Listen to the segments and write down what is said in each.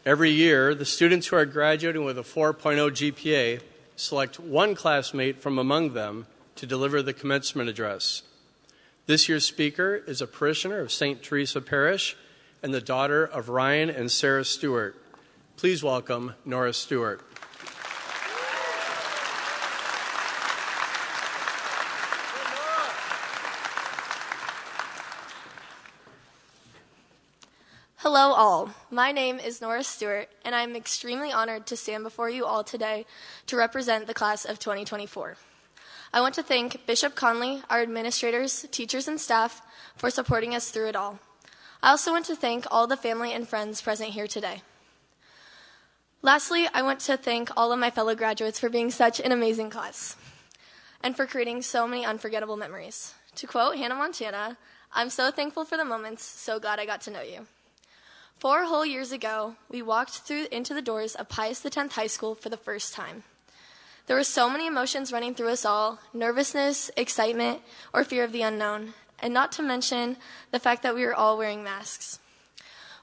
Every year, the students who are graduating with a 4.0 GPA select one classmate from among them to deliver the commencement address. This year's speaker is a parishioner of St. Teresa Parish and the daughter of Ryan and Sarah Stewart. Please welcome Norah Stewart. Hello all, my name is Norah Stewart, and I'm extremely honored to stand before you all today to represent the class of 2024. I want to thank Bishop Conley, our administrators, teachers, and staff for supporting us through it all. I also want to thank all the family and friends present here today. Lastly, I want to thank all of my fellow graduates for being such an amazing class and for creating so many unforgettable memories. To quote Hannah Montana, "I'm so thankful for the moments, so glad I got to know you." 4 whole years ago, we walked into the doors of Pius X High School for the first time. There were so many emotions running through us all: nervousness, excitement, or fear of the unknown, and not to mention the fact that we were all wearing masks.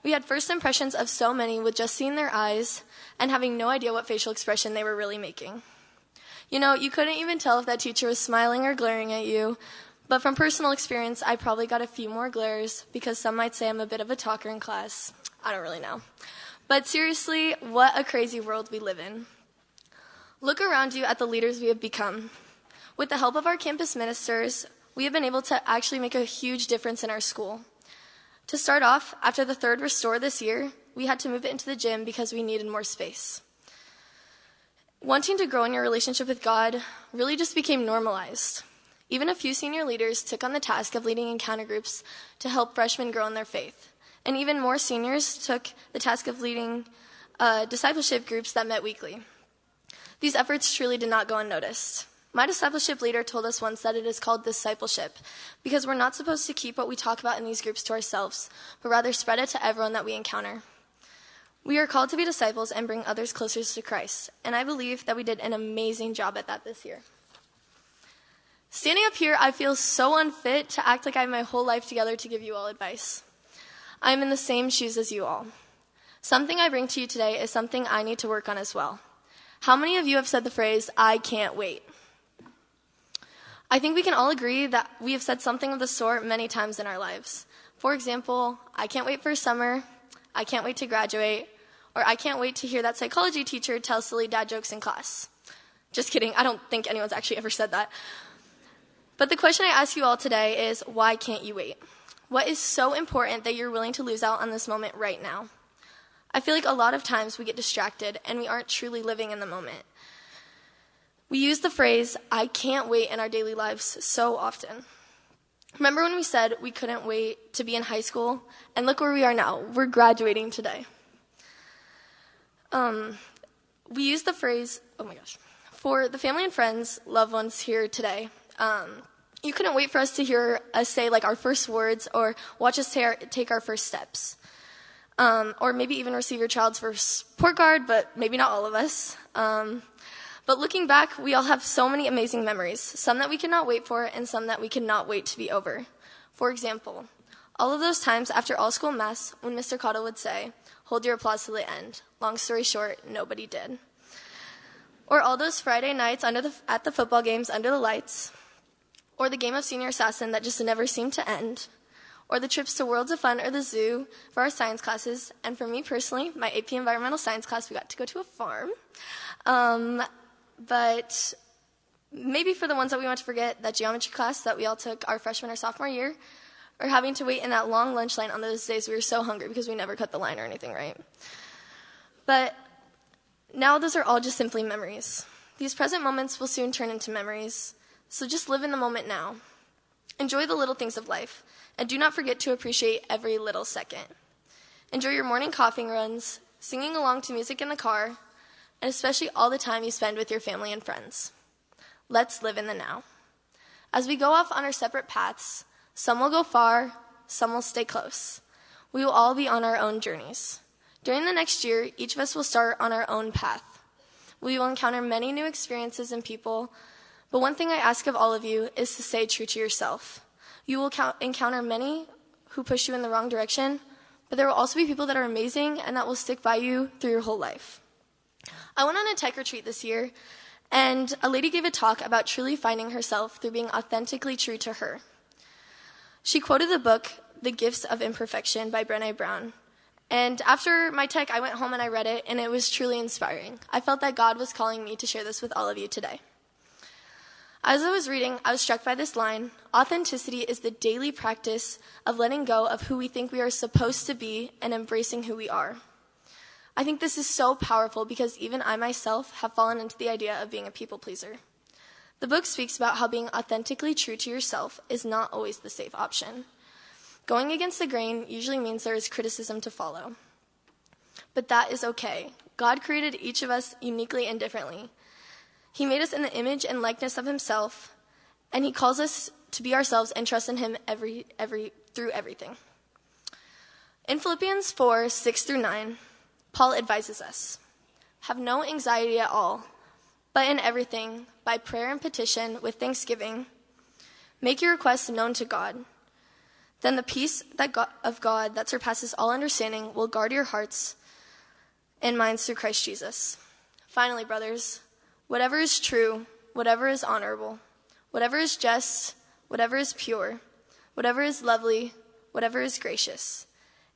We had first impressions of so many with just seeing their eyes and having no idea what facial expression they were really making. You know, you couldn't even tell if that teacher was smiling or glaring at you, but from personal experience, I probably got a few more glares because some might say I'm a bit of a talker in class. I don't really know. But seriously, what a crazy world we live in. Look around you at the leaders we have become. With the help of our campus ministers, we have been able to actually make a huge difference in our school. To start off, after the 3rd Restore this year, we had to move it into the gym because we needed more space. Wanting to grow in your relationship with God really just became normalized. Even a few senior leaders took on the task of leading encounter groups to help freshmen grow in their faith. And even more seniors took the task of leading discipleship groups that met weekly. These efforts truly did not go unnoticed. My discipleship leader told us once that it is called discipleship because we're not supposed to keep what we talk about in these groups to ourselves, but rather spread it to everyone that we encounter. We are called to be disciples and bring others closer to Christ, and I believe that we did an amazing job at that this year. Standing up here, I feel so unfit to act like I have my whole life together to give you all advice. I am in the same shoes as you all. Something I bring to you today is something I need to work on as well. How many of you have said the phrase, "I can't wait"? I think we can all agree that we have said something of the sort many times in our lives. For example, "I can't wait for summer," "I can't wait to graduate," or "I can't wait to hear that psychology teacher tell silly dad jokes in class." Just kidding, I don't think anyone's actually ever said that. But the question I ask you all today is, why can't you wait? What is so important that you're willing to lose out on this moment right now? I feel like a lot of times we get distracted and we aren't truly living in the moment. We use the phrase, "I can't wait" in our daily lives so often. Remember when we said we couldn't wait to be in high school? And look where we are now. We're graduating today. We use the phrase, for the family and friends, loved ones here today. You couldn't wait for us to hear us say like our first words or watch us take our first steps. Or maybe even receive your child's first report card, but maybe not all of us. But looking back, we all have so many amazing memories, some that we cannot wait for and some that we cannot wait to be over. For example, all of those times after all school mess when Mr. Cottle would say, "Hold your applause to the end." Long story short, nobody did. Or all those Friday nights at the football games under the lights. Or the game of Senior Assassin that just never seemed to end. Or the trips to Worlds of Fun or the zoo for our science classes. And for me personally, my AP Environmental Science class, we got to go to a farm. But maybe for the ones that we want to forget, that geometry class that we all took our freshman or sophomore year, or having to wait in that long lunch line on those days we were so hungry because we never cut the line or anything, right? But now those are all just simply memories. These present moments will soon turn into memories. So just live in the moment now. Enjoy the little things of life, and do not forget to appreciate every little second. Enjoy your morning coughing runs, singing along to music in the car, and especially all the time you spend with your family and friends. Let's live in the now. As we go off on our separate paths, some will go far, some will stay close. We will all be on our own journeys. During the next year, each of us will start on our own path. We will encounter many new experiences and people, but one thing I ask of all of you is to stay true to yourself. You will encounter many who push you in the wrong direction, but there will also be people that are amazing and that will stick by you through your whole life. I went on a tech retreat this year, and a lady gave a talk about truly finding herself through being authentically true to her. She quoted the book, The Gifts of Imperfection by Brené Brown. And after my tech, I went home and I read it, and it was truly inspiring. I felt that God was calling me to share this with all of you today. As I was reading, I was struck by this line: authenticity is the daily practice of letting go of who we think we are supposed to be and embracing who we are. I think this is so powerful because even I myself have fallen into the idea of being a people pleaser. The book speaks about how being authentically true to yourself is not always the safe option. Going against the grain usually means there is criticism to follow. But that is okay. God created each of us uniquely and differently. He made us in the image and likeness of himself, and he calls us to be ourselves and trust in him through everything. In Philippians 4, 6-9, Paul advises us, have no anxiety at all, but in everything, by prayer and petition with thanksgiving, make your requests known to God. Then the peace of God that surpasses all understanding will guard your hearts and minds through Christ Jesus. Finally, brothers, whatever is true, whatever is honorable, whatever is just, whatever is pure, whatever is lovely, whatever is gracious,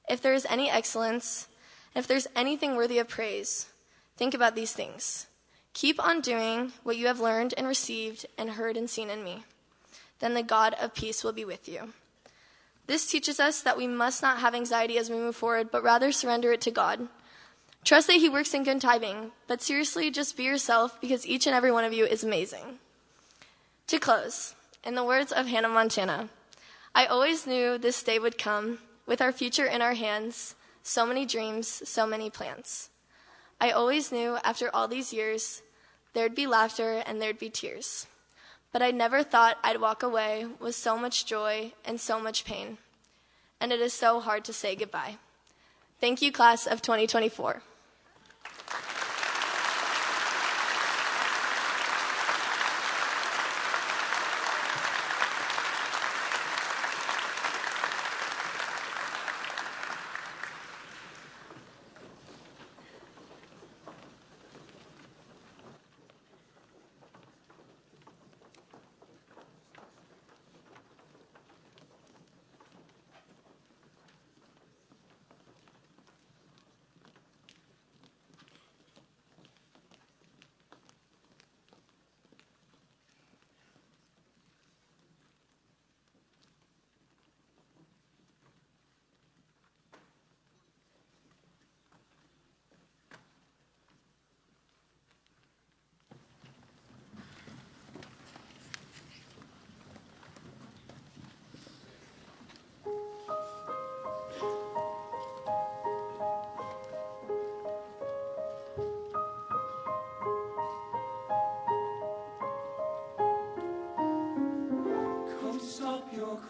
if there is any excellence, if there's anything worthy of praise, think about these things. Keep on doing what you have learned and received and heard and seen in me. Then the God of peace will be with you. This teaches us that we must not have anxiety as we move forward, but rather surrender it to God. Trust that he works in good timing, but seriously, just be yourself because each and every one of you is amazing. To close, in the words of Hannah Montana, I always knew this day would come, with our future in our hands, so many dreams, so many plans. I always knew after all these years, there'd be laughter and there'd be tears. But I never thought I'd walk away with so much joy and so much pain. And it is so hard to say goodbye. Thank you, class of 2024.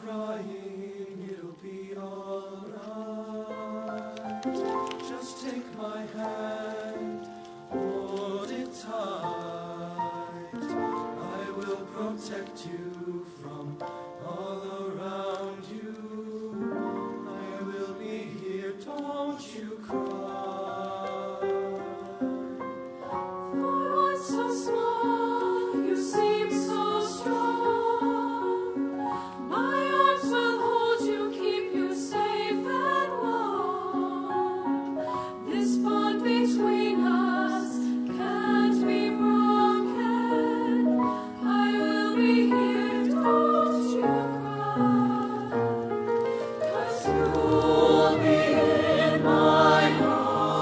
Crying, it'll be alright. Just take my hand, hold it tight. I will protect you from all around you. I will be here, don't you cry. For one so small, you seem so strong. Between us can't be broken. I will be here, don't you cry. 'Cause you'll be in my arms.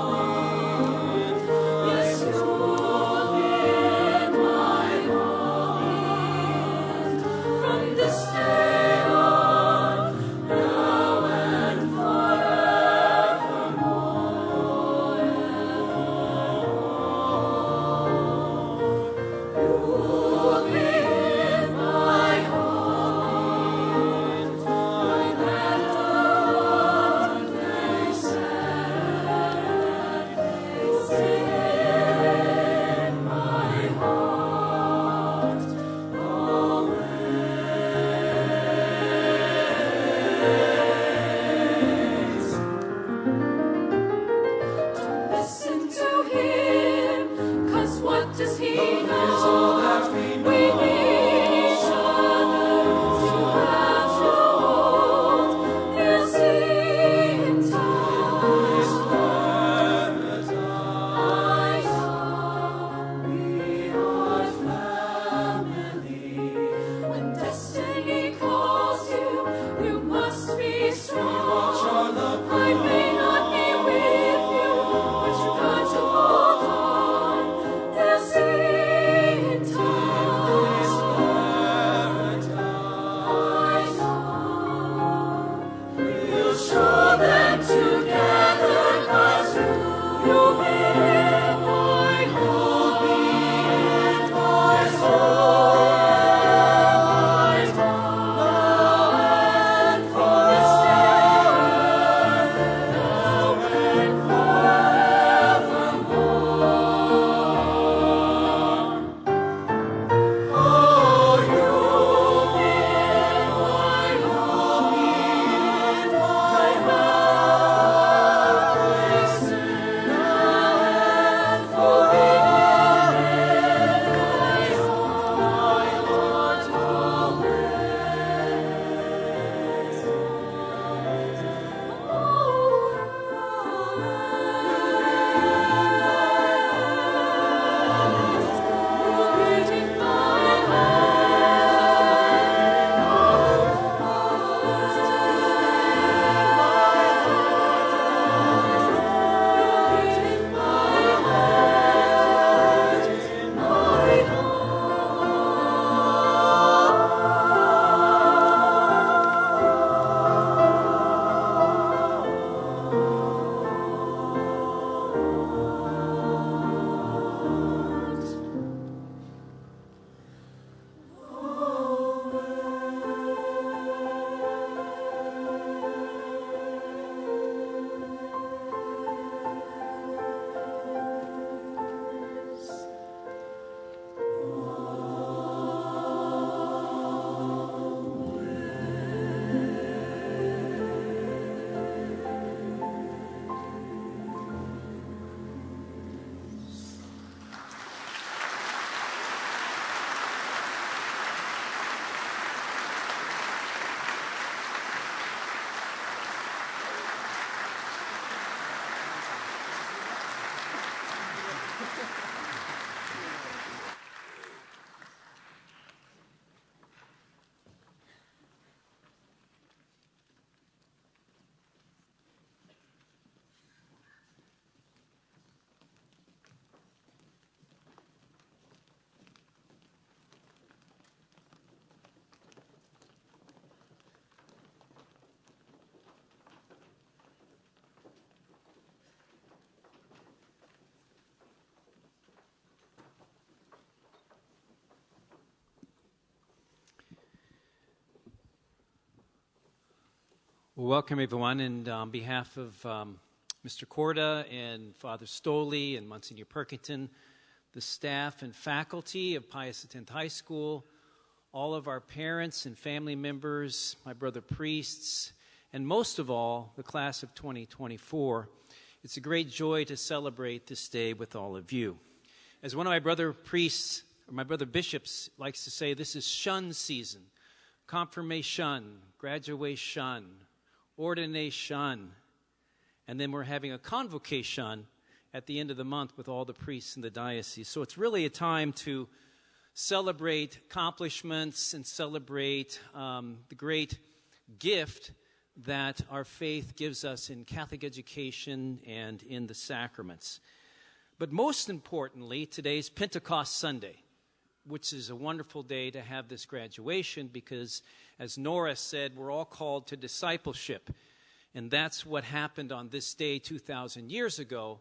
Well, welcome everyone, and on behalf of Mr. Corda and Father Stoley and Monsignor Perkington, the staff and faculty of Pius X High School, all of our parents and family members, my brother priests, and most of all, the class of 2024, it's a great joy to celebrate this day with all of you. As one of my brother priests, or my brother bishops likes to say, this is shun season, confirmation, graduation, ordination, and then we're having a convocation at the end of the month with all the priests in the diocese. So it's really a time to celebrate accomplishments and celebrate the great gift that our faith gives us in Catholic education and in the sacraments. But most importantly, today's Pentecost Sunday, which is a wonderful day to have this graduation because, as Norah said, we're all called to discipleship. And that's what happened on this day 2,000 years ago.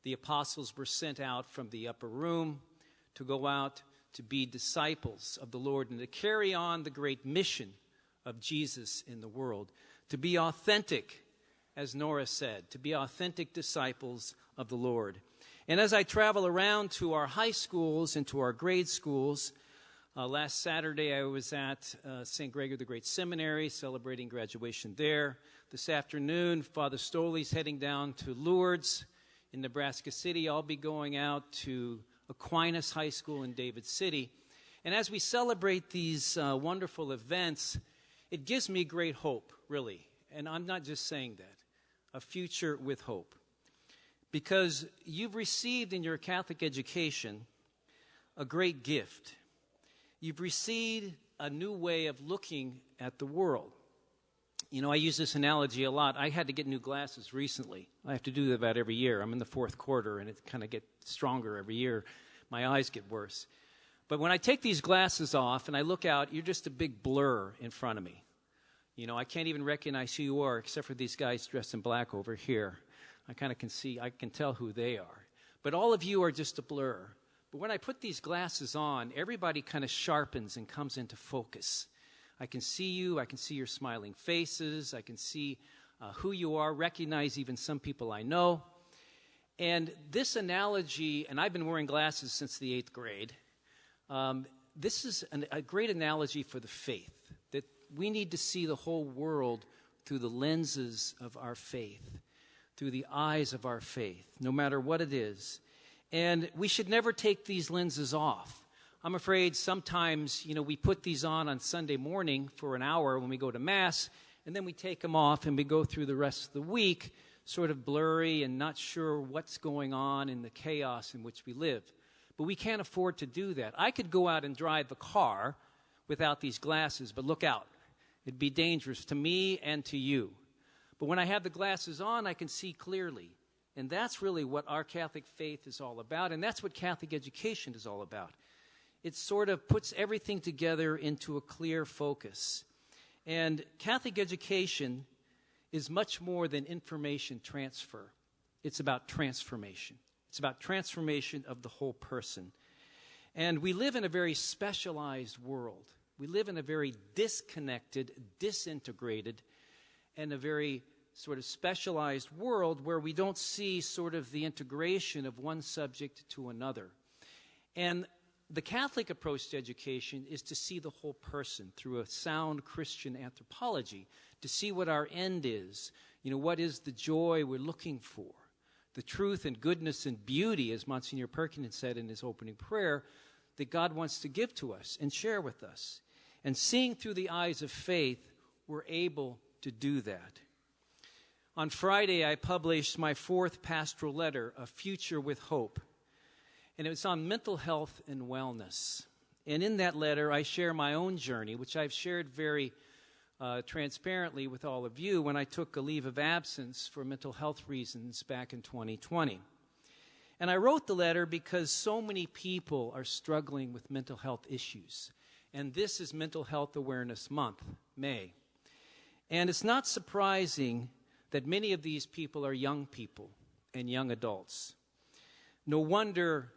The apostles were sent out from the upper room to go out to be disciples of the Lord and to carry on the great mission of Jesus in the world, to be authentic, as Norah said, to be authentic disciples of the Lord. And as I travel around to our high schools and to our grade schools, last Saturday I was at St. Gregory the Great Seminary celebrating graduation there. This afternoon, Father Stoley's heading down to Lourdes in Nebraska City. I'll be going out to Aquinas High School in David City. And as we celebrate these wonderful events, it gives me great hope, really. And I'm not just saying that. A future with hope. Because you've received in your Catholic education a great gift. You've received a new way of looking at the world. You know, I use this analogy a lot. I had to get new glasses recently. I have to do that about every year. I'm in the fourth quarter, and it kind of gets stronger every year. My eyes get worse. But when I take these glasses off and I look out, you're just a big blur in front of me. You know, I can't even recognize who you are except for these guys dressed in black over here. I kind of can tell who they are. But all of you are just a blur. But when I put these glasses on, everybody kind of sharpens and comes into focus. I can see you. I can see your smiling faces. I can see who you are, recognize even some people I know. And this analogy, and I've been wearing glasses since the 8th grade, this is a great analogy for the faith, that we need to see the whole world through the lenses of our faith, through the eyes of our faith, no matter what it is. And we should never take these lenses off. I'm afraid sometimes, you know, we put these on Sunday morning for an hour when we go to Mass, and then we take them off and we go through the rest of the week sort of blurry and not sure what's going on in the chaos in which we live. But we can't afford to do that. I could go out and drive a car without these glasses, but look out. It'd be dangerous to me and to you. But when I have the glasses on, I can see clearly. And that's really what our Catholic faith is all about, and that's what Catholic education is all about. It sort of puts everything together into a clear focus. And Catholic education is much more than information transfer. It's about transformation. It's about transformation of the whole person. And we live in a very specialized world. We live in a very disconnected, disintegrated, and a very sort of specialized world where we don't see sort of the integration of one subject to another. And the Catholic approach to education is to see the whole person through a sound Christian anthropology, to see what our end is. You know, what is the joy we're looking for? The truth and goodness and beauty, as Monsignor Perkington said in his opening prayer, that God wants to give to us and share with us. And seeing through the eyes of faith, we're able to do that. On Friday, I published my 4th pastoral letter, A Future with Hope. And it was on mental health and wellness. And in that letter, I share my own journey, which I've shared very transparently with all of you when I took a leave of absence for mental health reasons back in 2020. And I wrote the letter because so many people are struggling with mental health issues. And this is Mental Health Awareness Month, May. And it's not surprising that many of these people are young people and young adults. No wonder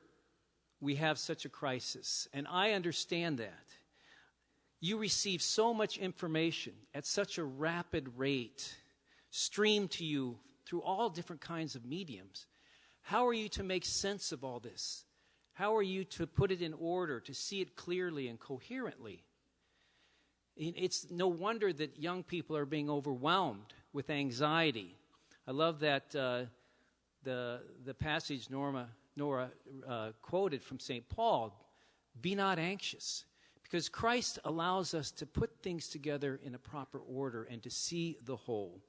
we have such a crisis, and I understand that. You receive so much information at such a rapid rate, streamed to you through all different kinds of mediums. How are you to make sense of all this? How are you to put it in order, to see it clearly and coherently? It's no wonder that young people are being overwhelmed with anxiety. I love that the passage Norah quoted from St. Paul, "Be not anxious," because Christ allows us to put things together in a proper order and to see the whole.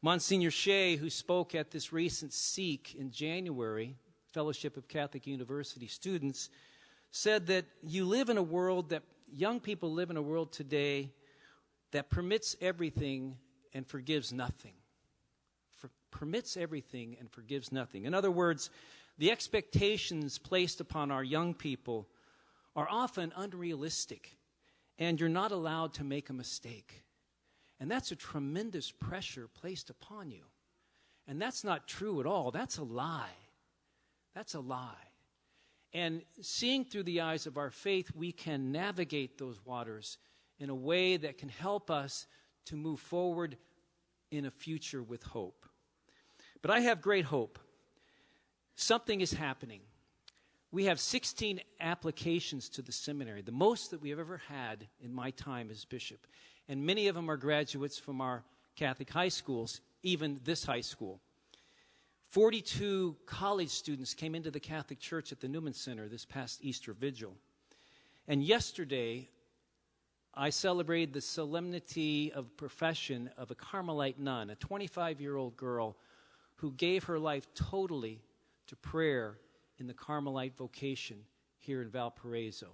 Monsignor Shea, who spoke at this recent Seek in January, Fellowship of Catholic University Students, said that young people live in a world today that permits everything and forgives nothing. Permits everything and forgives nothing. In other words, the expectations placed upon our young people are often unrealistic, and you're not allowed to make a mistake. And that's a tremendous pressure placed upon you. And that's not true at all. That's a lie. That's a lie. And seeing through the eyes of our faith, we can navigate those waters in a way that can help us to move forward in a future with hope. But I have great hope. Something is happening. We have 16 applications to the seminary, the most that we have ever had in my time as bishop. And many of them are graduates from our Catholic high schools, even this high school. 42 college students came into the Catholic Church at the Newman Center this past Easter Vigil. And yesterday, I celebrated the solemnity of profession of a Carmelite nun, a 25-year-old girl who gave her life totally to prayer in the Carmelite vocation here in Valparaiso.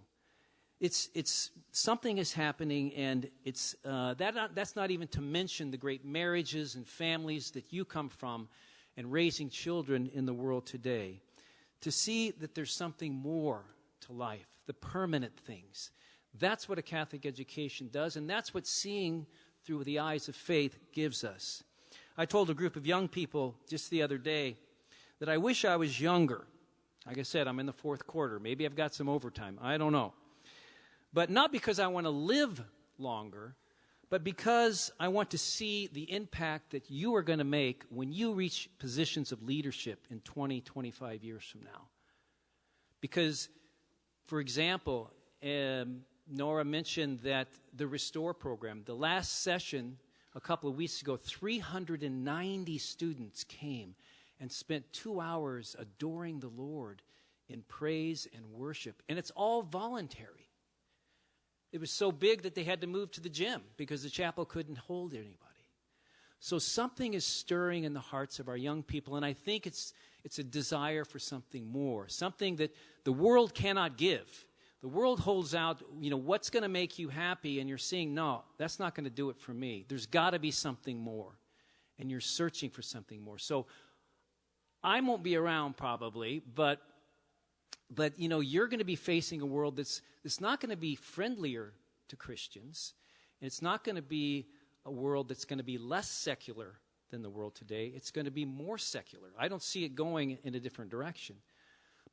It's something is happening, and that's not even to mention the great marriages and families that you come from and raising children in the world today. To see that there's something more to life, the permanent things. That's what a Catholic education does, and that's what seeing through the eyes of faith gives us. I told a group of young people just the other day that I wish I was younger. Like I said, I'm in the fourth quarter. Maybe I've got some overtime. I don't know. But not because I want to live longer, but because I want to see the impact that you are going to make when you reach positions of leadership in 20, 25 years from now. Because, for example, Norah mentioned that the Restore program, the last session a couple of weeks ago, 390 students came and spent 2 hours adoring the Lord in praise and worship. And it's all voluntary. It was so big that they had to move to the gym because the chapel couldn't hold anybody. So something is stirring in the hearts of our young people, and I think it's a desire for something more, something that the world cannot give. The world holds out, what's going to make you happy, and you're seeing, no, that's not going to do it for me. There's got to be something more, and you're searching for something more. So I won't be around probably, but you're going to be facing a world that's not going to be friendlier to Christians. It's not going to be a world that's going to be less secular than the world today. It's going to be more secular. I don't see it going in a different direction.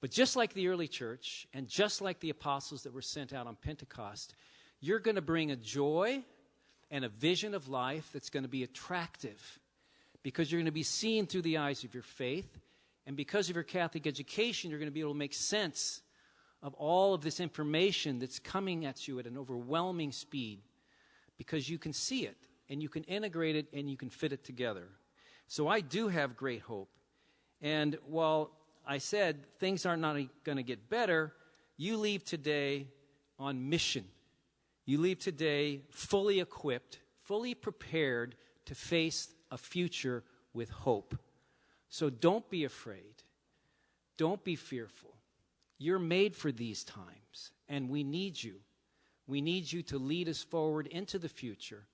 But just like the early church and just like the apostles that were sent out on Pentecost, you're going to bring a joy and a vision of life that's going to be attractive because you're going to be seen through the eyes of your faith. And because of your Catholic education, you're going to be able to make sense of all of this information that's coming at you at an overwhelming speed because you can see it and you can integrate it and you can fit it together. So I do have great hope. And while I said things are not going to get better, you leave today on mission. You leave today fully equipped, fully prepared to face a future with hope. So don't be afraid. Don't be fearful. You're made for these times, and we need you. We need you to lead us forward into the future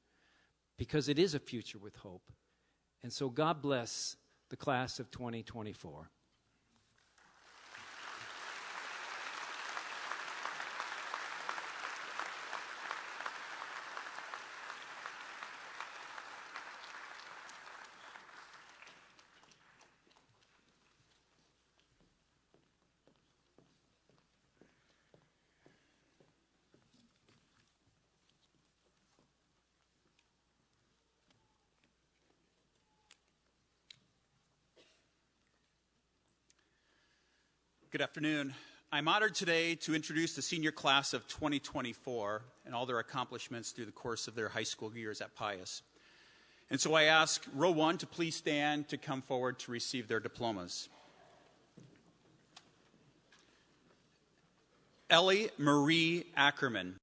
because it is a future with hope. And so God bless the class of 2024. Good afternoon. I'm honored today to introduce the senior class of 2024 and all their accomplishments through the course of their high school years at Pius. And so I ask row 1 to please stand to come forward to receive their diplomas. Ellie Marie Ackerman.